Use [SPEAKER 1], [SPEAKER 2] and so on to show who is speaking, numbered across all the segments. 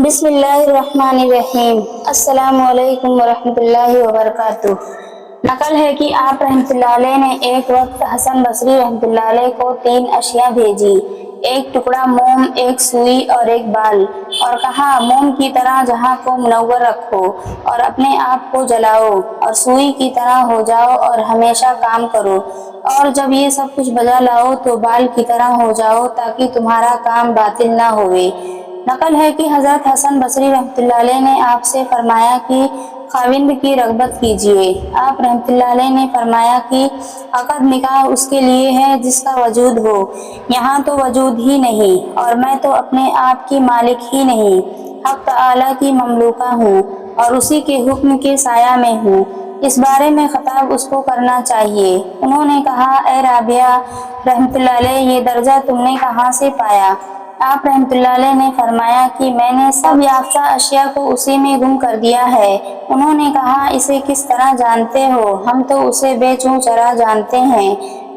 [SPEAKER 1] बिस्मिल्लाहिर्रहमानिर्रहीम। अस्सलामु अलैकुम वरहमतुल्लाहि वबरकातुह। नकल है कि आप रहमतुल्लाह अलैह ने एक वक्त हसन बसरी रहमतुल्लाह अलैह को 3 अशिया भेजी, एक टुकड़ा मोम, एक सुई और एक बाल, और कहा मोम की तरह जहां को मुनव्वर रखो और अपने आप को जलाओ, और सुई की तरह हो जाओ और हमेशा काम करो, और जब ये सब कुछ बजा लाओ तो बाल की तरह हो जाओ ताकि तुम्हारा काम बातिल ना होवे। नकल है कि हज़रत हसन बसरी रहमतुल्लाह अलैह ने आपसे फरमाया कि खाविंद की रग़बत कीजिए। आप रहमतुल्लाह अलैह ने फरमाया कि अक़द निकाह उसके लिए है जिसका वजूद हो, यहाँ तो वजूद ही नहीं, और मैं तो अपने आप की मालिक ही नहीं, हक़ तआला की ममलूका हूँ और उसी के हुक्म के साया में हूँ। इस बारे में खिताब उसको करना चाहिए। उन्होंने कहा, ए राबिया रहमतुल्लाह अलैह, ये दर्जा तुमने कहाँ से पाया? आप रहमतुल्लाह अलैह ने फरमाया कि मैंने सब याफ्ता अशिया को उसी में गुम कर दिया है। उन्होंने कहा, इसे किस तरह जानते हो? हम तो उसे बेचूं चरा जानते हैं।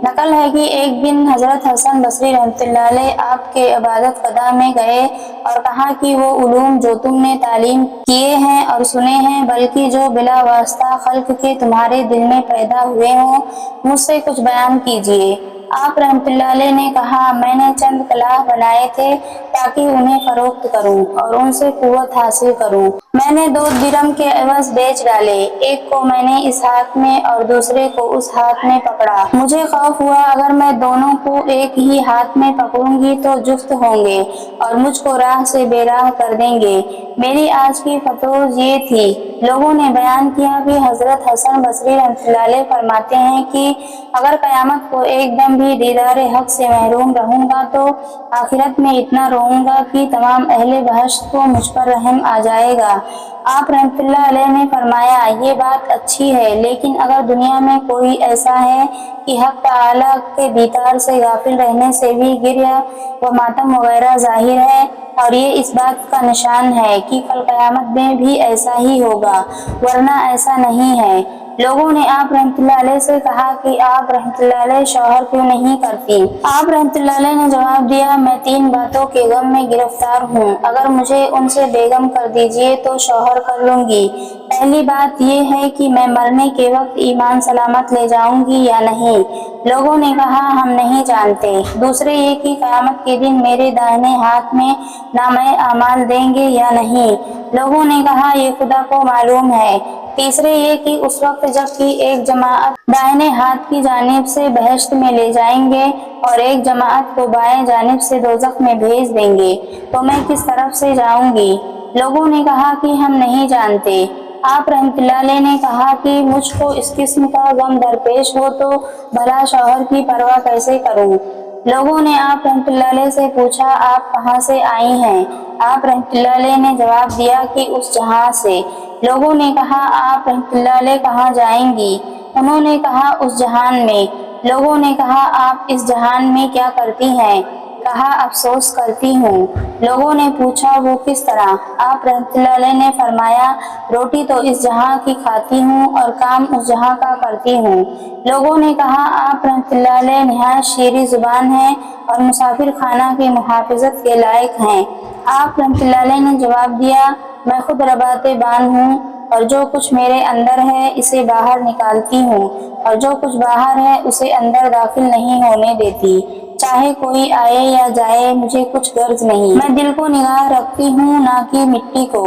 [SPEAKER 1] नकल है कि एक दिन हज़रत हसन बसरी रहमतुल्लाह अलैह आपके इबादत क़दा में गए और कहा कि वो उलूम जो तुमने तालीम किए हैं और सुने हैं, बल्कि जो बिला वास्ता खल्क के तुम्हारे दिल में पैदा हुए हों, मुझसे कुछ बयान कीजिए। आप रहमतुल्लाह अलैह ने कहा, मैंने चंद कलाह बनाए थे ताकि उन्हें फरोख्त करूं और उनसे कुव्वत हासिल करूं। मैंने 2 दिरहम के एवज बेच डाले, एक को मैंने इस हाथ में और दूसरे को उस हाथ में पकड़ा। मुझे खौफ हुआ अगर मैं दोनों को एक ही हाथ में पकड़ूंगी तो जुफ्त होंगे और मुझको राह से बेराह कर देंगे। मेरी आज की फतोज ये थी। लोगों ने बयान किया कि हज़रत हसन बसरी रहमतुल्लाह अलैह फरमाते हैं कि अगर क़यामत को एकदम भी दीदार हक से महरूम रहूंगा तो आखिरत में इतना रोऊंगा कि तमाम अहले बहश्त को मुझ पर रहम आ जाएगा। आप रहमतुल्लाह अलैह ने फरमाया, ये बात अच्छी है, लेकिन अगर दुनिया में कोई ऐसा है कि हक़ तआला के दीदार से गाफिल रहने से भी गिरिया व मातम वगैरह जाहिर है, और ये इस बात का निशान है कि कल क़यामत में भी ऐसा ही होगा, वरना ऐसा नहीं है। लोगों ने आप रहमतुल्लाह अलैह से कहा कि आप रहमतुल्लाह अलैह शौहर क्यों नहीं करती? आप रहमतुल्लाह अलैह ने जवाब दिया, मैं 3 बातों के गम में गिरफ्तार हूँ, अगर मुझे उनसे बेगम कर दीजिए तो शौहर कर लूंगी। पहली बात यह है कि मैं मरने के वक्त ईमान सलामत ले जाऊंगी या नहीं। लोगों ने कहा, हम नहीं जानते। दूसरे ये कि क़यामत के दिन मेरे दाहिने हाथ में नामे आमाल देंगे या नहीं। लोगों ने कहा, ये खुदा को मालूम है। तीसरे ये कि उस वक्त जबकि एक जमाअत दाहिने हाथ की जानिब से बहश्त में ले जाएंगे और एक जमाअत को बाएं जानिब से दोज़ख में भेज देंगे, तो मैं किस तरफ से जाऊंगी? लोगों ने कहा कि हम नहीं जानते। आप रहमतुल्लाह अलैह ने कहा कि मुझको इस किस्म का गम दरपेश हो तो भला शौहर की परवाह कैसे करूं? लोगों ने आप रहमतुल्लाह अलैह से पूछा, आप कहाँ से आई हैं? आप रहमतुल्लाह अलैह ने जवाब दिया कि उस जहां से। लोगों ने कहा, आप रहमतुल्लाह अलैह कहाँ जाएंगी? उन्होंने कहा, उस जहान में। लोगों ने कहा, आप इस जहान में क्या करती हैं? कहा, अफसोस करती हूँ। लोगों ने पूछा, वो किस तरह? आप रहमतुल्लाह अलैह ने फरमाया, रोटी तो इस जहां की खाती हूँ और काम उस जहां का करती हूँ। लोगों ने कहा, आप रहमतुल्लाह अलैह निहायत शीरी जुबान हैं और मुसाफिर खाना की मुहाफ़िज़त के लायक हैं। आप रहमतुल्लाह अलैह ने जवाब दिया, मैं खुद रबाते बान हूँ और जो कुछ मेरे अंदर है इसे बाहर निकालती हूँ, और जो कुछ बाहर है उसे अंदर दाखिल नहीं होने देती। चाहे कोई आए या जाए, मुझे कुछ गर्ज नहीं। मैं दिल को निगाह रखती हूँ, ना कि मिट्टी को।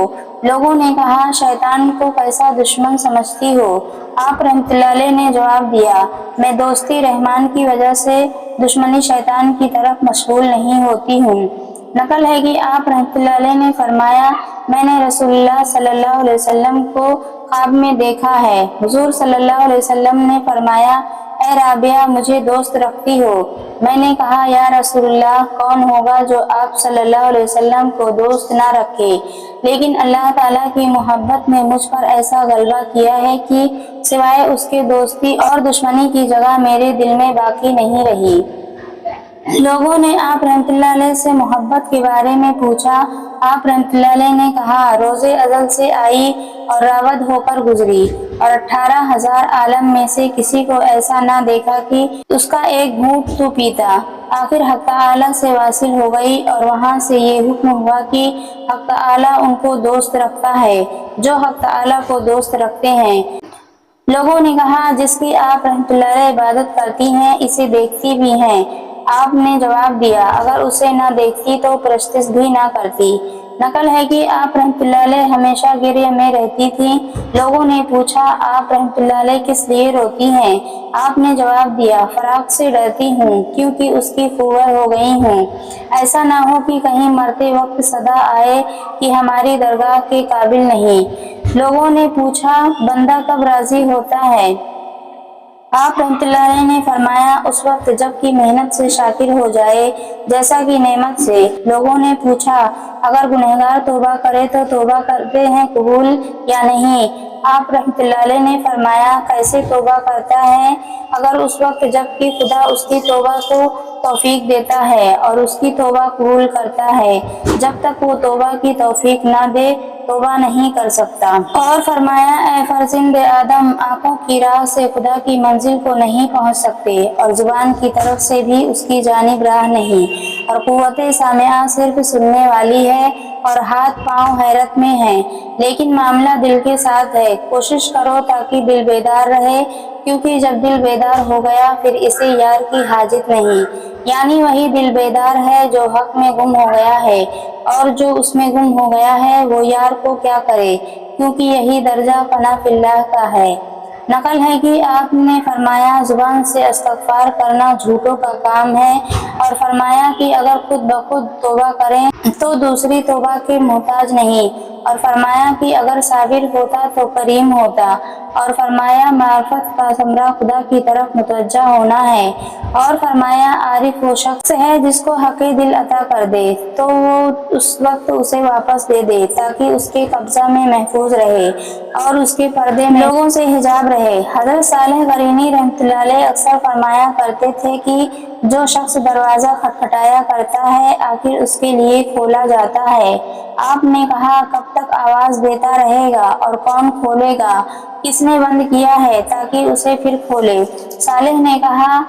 [SPEAKER 1] लोगों ने कहा, शैतान को कैसा दुश्मन समझती हो? आप रहमतुल्लाह अलैह ने जवाब दिया, मैं दोस्ती रहमान की वजह से दुश्मनी शैतान की तरफ मशगूल नहीं होती हूँ। नकल है कि आप रहमतुल्लाह अलैह ने फरमाया, मैंने रसूलुल्लाह सल्लल्लाहु अलैहि वसल्लम को ख्वाब में देखा है। हुजूर सल्लल्लाहु अलैहि वसल्लम ने फरमाया, ए राबिया, मुझे दोस्त रखती हो? मैंने कहा, या रसूलुल्लाह, कौन होगा जो आप सल्लल्लाहु अलैहि वसल्लम को दोस्त ना रखे? लेकिन अल्लाह ताला की मोहब्बत ने मुझ पर ऐसा गलबा किया है कि सिवाय उसके दोस्ती और दुश्मनी की जगह मेरे दिल में बाकी नहीं रही। लोगों ने आप रहमतुल्लाह अलैह से मोहब्बत के बारे में पूछा। आप रहमतुल्लाह अलैह ने कहा, रोज़े अज़ल से आई और रावद होकर गुजरी, और 18,000 आलम में से किसी को ऐसा ना देखा कि उसका एक घूंट तो पीता। आखिर हक़ तआला से वासिल हो गई और वहाँ से ये हुक्म हुआ कि हक़ तआला उनको दोस्त रखता है जो हक़ तआला को दोस्त रखते हैं। लोगों ने कहा, जिसकी आप रहमतुल्लाह अलैह इबादत करती हैं, इसे देखती भी हैं। आपने जवाब दिया, अगर उसे न देखती तो परस्तिश भी ना करती। नकल है कि आप रहमतुल्लाह अलैह हमेशा गिरह में रहती थीं। लोगों ने पूछा, आप रहमतुल्लाह अलैह किस लिए रोती हैं? आपने जवाब दिया, फराक से डरती हूँ क्योंकि उसकी फूवर हो गई हूँ। ऐसा ना हो कि कहीं मरते वक्त सदा आए कि हमारी दरगाह के काबिल नहीं। लोगों ने पूछा, बंदा कब राजी होता है? आप रहमतुल्लाह अलैह ने फरमाया, उस वक्त जब कि मेहनत से शाकिर हो जाए, जैसा कि नेमत से। लोगों ने पूछा, अगर गुनहगार तौबा करे तो तौबा करते हैं कबूल या नहीं? आप रहमतुल्लाह अलैह ने फरमाया, कैसे तौबा करता है? अगर उस वक्त जब कि खुदा उसकी तौबा को तौफीक देता है और उसकी तौबा कबूल करता है। जब तक वो तौबा की तौफीक ना दे, तौबा नहीं कर सकता। और फरमाया, ऐ फर्जिंद आदम, आंखों की राह से खुदा की मंजिल को नहीं पहुंच सकते और जुबान की तरफ से भी उसकी जानिब राह नहीं, और कुव्वते सामिआ सिर्फ सुनने वाली है और हाथ पांव हैरत में हैं, लेकिन मामला दिल के साथ है। कोशिश करो ताकि दिल बेदार रहे, क्योंकि जब दिल बेदार हो गया फिर इसे यार की हाजत नहीं। यानी वही दिल बेदार है जो हक में गुम हो गया है, और जो उसमें गुम हो गया है वो यार को क्या करे, क्योंकि यही दर्जा फना फिल्लाह का है। नकल है कि आपने फरमाया, जुबान से इस्तग़फ़ार करना झूठों का काम है, और फरमाया कि अगर खुद ब खुद तौबा करें तो दूसरी तौबा के मोहताज नहीं, और फरमाया कि अगर साबिर होता तो करीम होता, और फरमाया मार्फत का समरा खुदा की तरफ मुतवज्जा होना है, और फरमाया आरिफ वो शख्स है जिसको हक़े दिल अता कर दे तो वो उस वक्त उसे वापस दे दे ताकि उसके कब्जा में महफूज रहे और उसके पर्दे में लोगों से हिजाब रहे। हज़रत सालेह क़रीनी रहमतुल्लाह अलैह अक्सर फरमाया करते थे कि जो शख्स दरवाज़ा खटखटाया करता है, आखिर उसके लिए खोला जाता है। आपने कहा, कब तक आवाज़ देता रहेगा और कौन खोलेगा? किसने बंद किया है ताकि उसे फिर खोले? सालेह ने कहा,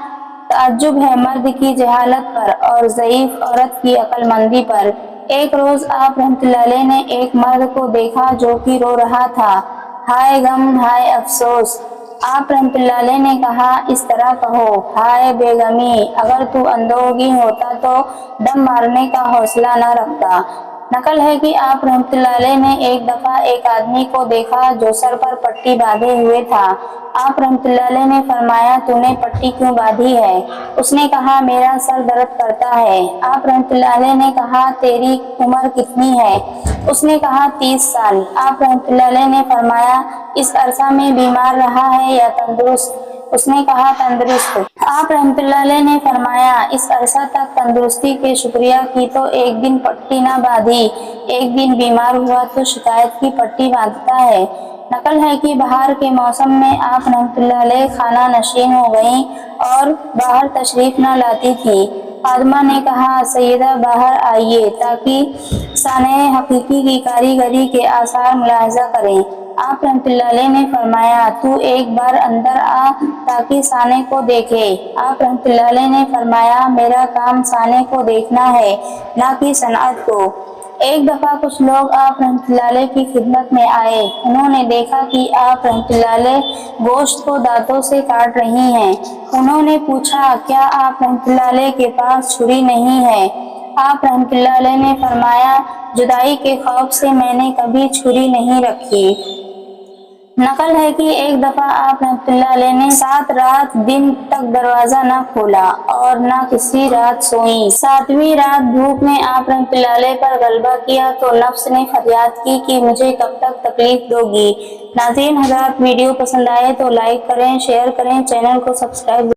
[SPEAKER 1] ताज्जुब है मर्द की जहालत पर और ज़ईफ़ औरत की अक्लमंदी पर। एक रोज़ आप रहमतुल्लाह अलैह ने एक मर्द को देखा जो कि रो रहा था। हाय गम, हाय अफसोस। आप रहमतुल्लाह अलैह ने कहा, इस तरह कहो, हाय बेगमी, अगर तू अंदरोगी होता तो दम मारने का हौसला न रखता। नकल है कि आप रहमतुल्लाह अलैह ने एक दफ़ा एक आदमी को देखा जो सर पर पट्टी बांधे हुए था। आप रहमतुल्लाह अलैह ने फरमाया, तूने पट्टी क्यों बांधी है? उसने कहा, मेरा सर दर्द करता है। आप रहमतुल्लाह अलैह ने कहा, तेरी उम्र कितनी है? उसने कहा, 30 साल। आप रहमतुल्लाह अलैह ने फरमाया, इस अरसा में बीमार रहा है या तंदुरुस्त? उसने कहा, तंदुरुस्त। आप रहमतुल्लाह अलैह ने फरमाया, इस अरसा तक तंदुरुस्ती के शुक्रिया की तो एक दिन पट्टी ना बांधी, एक दिन बीमार हुआ तो शिकायत की पट्टी बांधता है। नकल है कि बाहर के मौसम में आप रहमतुल्लाह अलैह खाना नशीन हो गईं और बाहर तशरीफ न लाती थी। फातिमा ने कहा, सैयदा बाहर आइए ताकि साने हकीकी की कारीगरी के आसार मुलाहिजा करें। आप रहमतुल्लाह अलैह ने फरमाया, तू एक बार अंदर आ ताकि साने को देखे। आप रहमतुल्लाह अलैह ने फरमाया, मेरा काम साने को देखना है, ना कि सनअत को। एक दफ़ा कुछ लोग आप रहमतुल्लाह अलैह की खिदमत में आए। उन्होंने देखा कि आप रहमतुल्लाह अलैह गोश्त को दांतों से काट रही हैं। उन्होंने पूछा, क्या आप रहमतुल्लाह अलैह के पास छुरी नहीं है? आप रहमतुल्लाह अलैह ने फरमाया, जुदाई के खौफ से मैंने कभी छुरी नहीं रखी। नकल है कि एक दफ़ा आप रहमतुल्लाह अलैह ने 7 रात दिन तक दरवाज़ा न खोला और न किसी रात सोई। 7वीं रात भूख ने आप रहमतुल्लाह अलैह पर गलबा किया तो नफ्स ने फरियाद की कि मुझे कब तक तकलीफ दोगी। नाज़रीन हज़रात, वीडियो पसंद आए तो लाइक करें, शेयर करें, चैनल को सब्सक्राइब